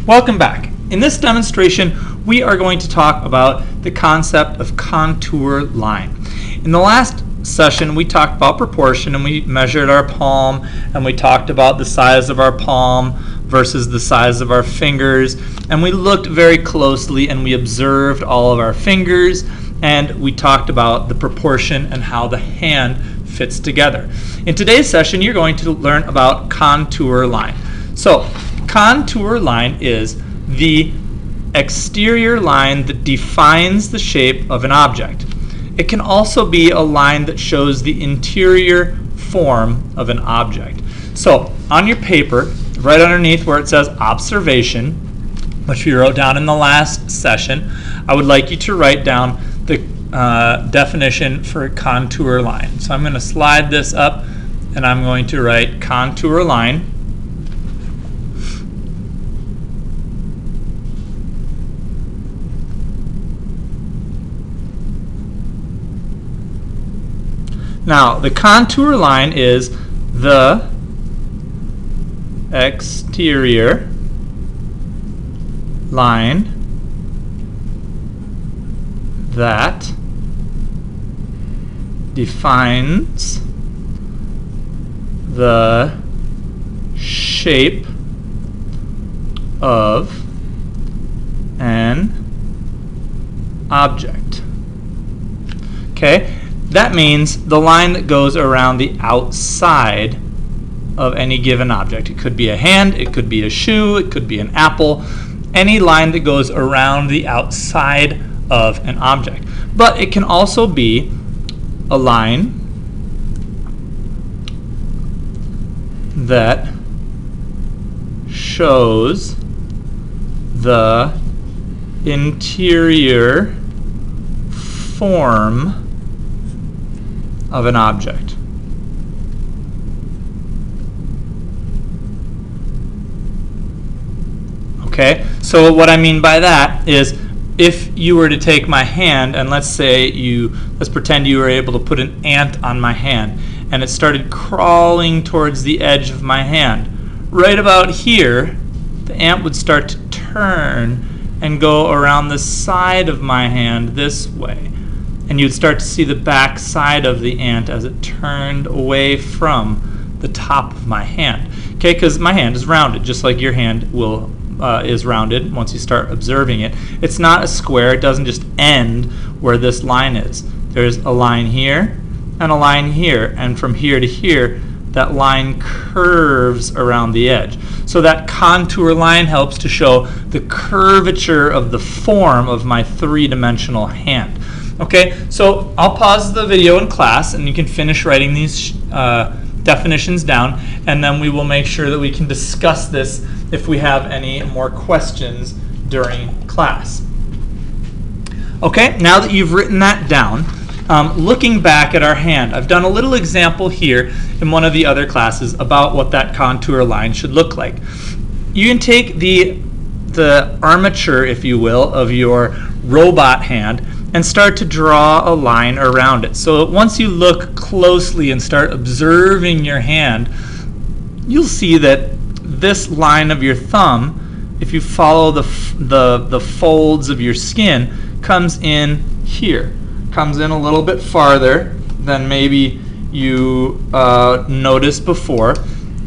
Welcome back. In this demonstration, we are going to talk about the concept of contour line. In the last session, we talked about proportion and we measured our palm and we talked about the size of our palm versus the size of our fingers, and we looked very closely and we observed all of our fingers, and we talked about the proportion and how the hand fits together. In today's session, you're going to learn about contour line. So, contour line is the exterior line that defines the shape of an object. It can also be a line that shows the interior form of an object. So, on your paper, right underneath where it says observation, which we wrote down in the last session, I would like you to write down the definition for a contour line. So I'm going to slide this up and I'm going to write contour line. Now, the contour line is the exterior line that defines the shape of an object. Okay? That means the line that goes around the outside of any given object. It could be a hand, it could be a shoe, it could be an apple, any line that goes around the outside of an object. But it can also be a line that shows the interior form of an object. Okay, so what I mean by that is if you were to take my hand and let's pretend you were able to put an ant on my hand and it started crawling towards the edge of my hand. Right about here, the ant would start to turn and go around the side of my hand this way. And you'd start to see the back side of the ant as it turned away from the top of my hand. Okay, because my hand is rounded, just like your hand is rounded once you start observing it. It's not a square. It doesn't just end where this line is. There's a line here and a line here, and from here to here, that line curves around the edge. So that contour line helps to show the curvature of the form of my three-dimensional hand. Okay, so I'll pause the video in class and you can finish writing these definitions down, and then we will make sure that we can discuss this if we have any more questions during class. Okay, now that you've written that down, looking back at our hand, I've done a little example here in one of the other classes about what that contour line should look like. You can take the armature, if you will, of your robot hand and start to draw a line around it. So once you look closely and start observing your hand, you'll see that this line of your thumb, if you follow the folds of your skin, comes in here. Comes in a little bit farther than maybe you noticed before.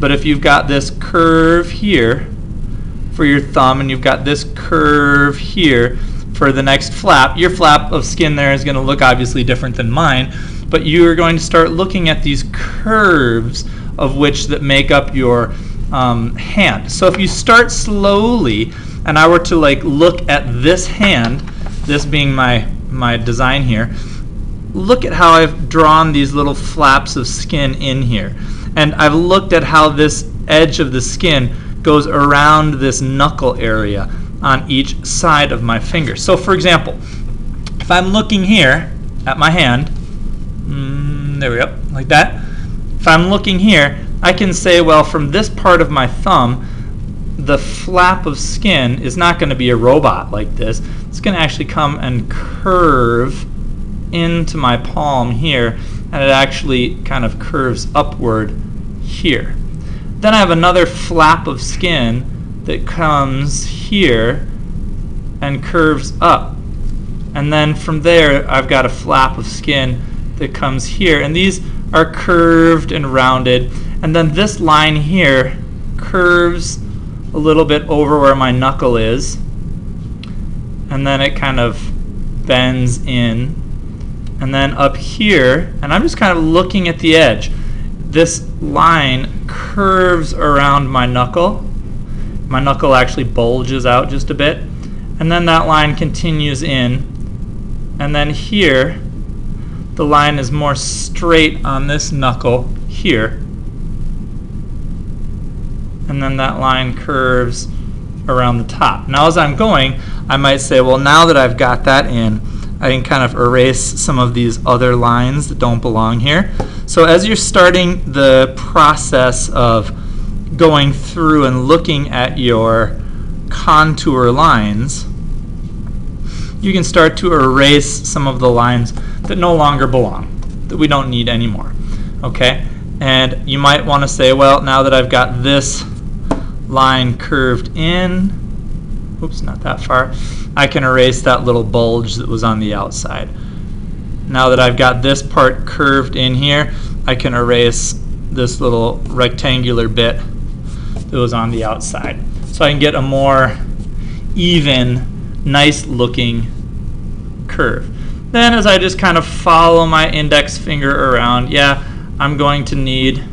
But if you've got this curve here for your thumb and you've got this curve here for the next flap, your flap of skin there is going to look obviously different than mine, but you are going to start looking at these curves of which that make up your hand. So if you start slowly, and I were to look at this hand, this being my design here, look at how I've drawn these little flaps of skin in here. And I've looked at how this edge of the skin goes around this knuckle area on each side of my finger. So for example, if I'm looking here at my hand, there we go, like that. If I'm looking here, I can say, well, from this part of my thumb, the flap of skin is not going to be a robot like this. It's going to actually come and curve into my palm here, and it actually kind of curves upward here. Then I have another flap of skin that comes here and curves up. And then from there, I've got a flap of skin that comes here. And these are curved and rounded. And then this line here curves a little bit over where my knuckle is. And then it kind of bends in. And then up here, and I'm just kind of looking at the edge, this line curves around my knuckle. My knuckle actually bulges out just a bit. And then that line continues in. And then here, the line is more straight on this knuckle here. And then that line curves around the top. Now as I'm going, I might say, well, now that I've got that in, I can kind of erase some of these other lines that don't belong here. So as you're starting the process of going through and looking at your contour lines, you can start to erase some of the lines that no longer belong, that we don't need anymore. Okay? And you might want to say, well, now that I've got this line curved in, oops, not that far, I can erase that little bulge that was on the outside. Now that I've got this part curved in here, I can erase this little rectangular bit that was on the outside. So I can get a more even, nice looking curve. Then as I just kind of follow my index finger around, yeah, I'm going to need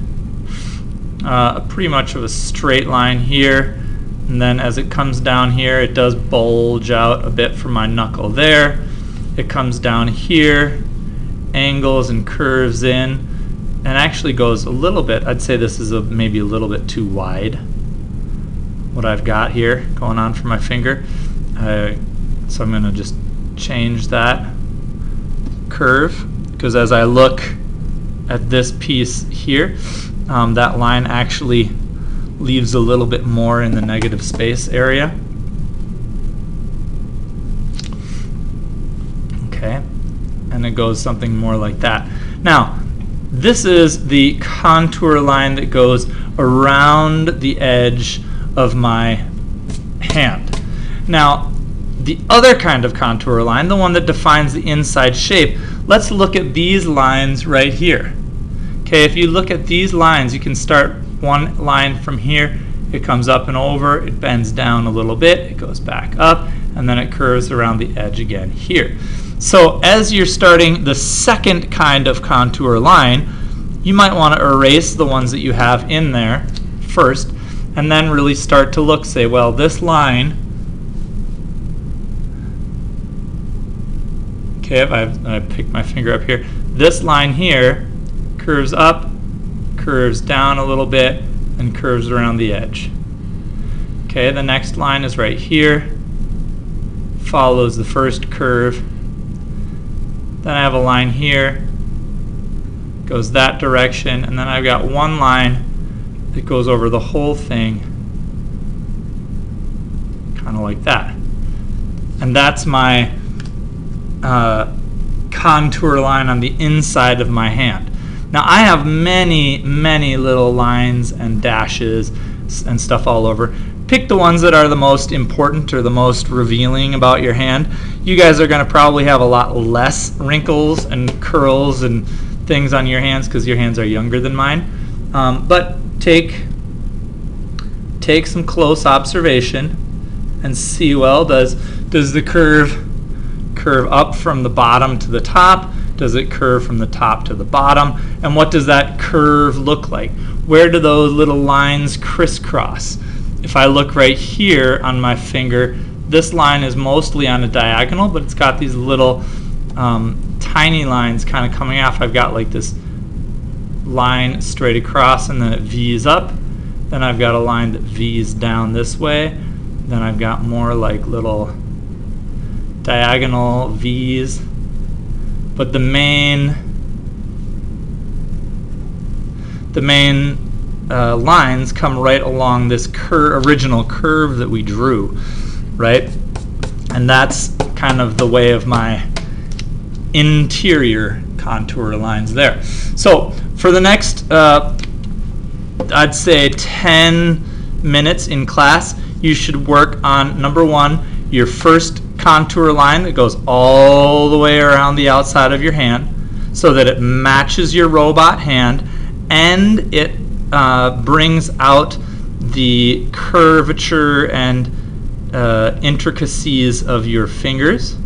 pretty much of a straight line here. And then as it comes down here, it does bulge out a bit from my knuckle there. It comes down here, angles and curves in, and actually goes a little bit. I'd say this is maybe a little bit too wide, what I've got here going on for my finger. So I'm going to just change that curve, because as I look at this piece here, that line actually leaves a little bit more in the negative space area. Okay, and it goes something more like that. Now, this is the contour line that goes around the edge of my hand. Now, the other kind of contour line, the one that defines the inside shape, let's look at these lines right here. Okay, if you look at these lines, you can start one line from here, it comes up and over, it bends down a little bit, it goes back up, and then it curves around the edge again here. So as you're starting the second kind of contour line, you might want to erase the ones that you have in there first, and then really start to look, say, well, this line, okay, if I pick my finger up here, this line here curves up, curves down a little bit, and curves around the edge. Okay, the next line is right here, follows the first curve. Then I have a line here, goes that direction, and then I've got one line that goes over the whole thing, kind of like that. And that's my contour line on the inside of my hand. Now I have many, many little lines and dashes and stuff all over. Pick the ones that are the most important or the most revealing about your hand. You guys are going to probably have a lot less wrinkles and curls and things on your hands because your hands are younger than mine. But take some close observation and see, well, does the curve up from the bottom to the top? Does it curve from the top to the bottom? And what does that curve look like? Where do those little lines crisscross? If I look right here on my finger, this line is mostly on a diagonal, but it's got these little tiny lines kind of coming off. I've got like this line straight across, and then it V's up. Then I've got a line that V's down this way. Then I've got more like little diagonal V's. But the main lines come right along this original curve that we drew, right? And that's kind of the way of my interior contour lines there. So for the next, I'd say 10 minutes in class, you should work on, number one, your first contour line that goes all the way around the outside of your hand so that it matches your robot hand and it brings out the curvature and intricacies of your fingers.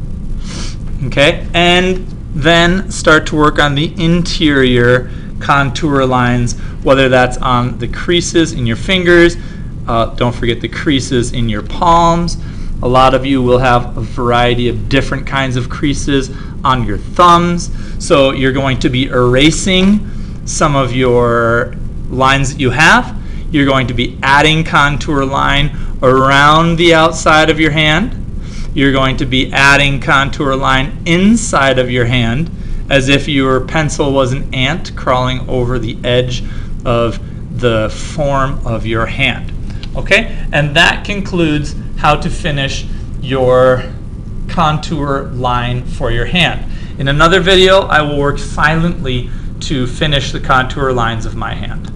Okay, and then start to work on the interior contour lines, whether that's on the creases in your fingers. Don't forget the creases in your palms. A lot of you will have a variety of different kinds of creases on your thumbs. So you're going to be erasing some of your lines that you have. You're going to be adding contour line around the outside of your hand. You're going to be adding contour line inside of your hand as if your pencil was an ant crawling over the edge of the form of your hand. Okay, and that concludes how to finish your contour line for your hand. In another video, I will work silently to finish the contour lines of my hand.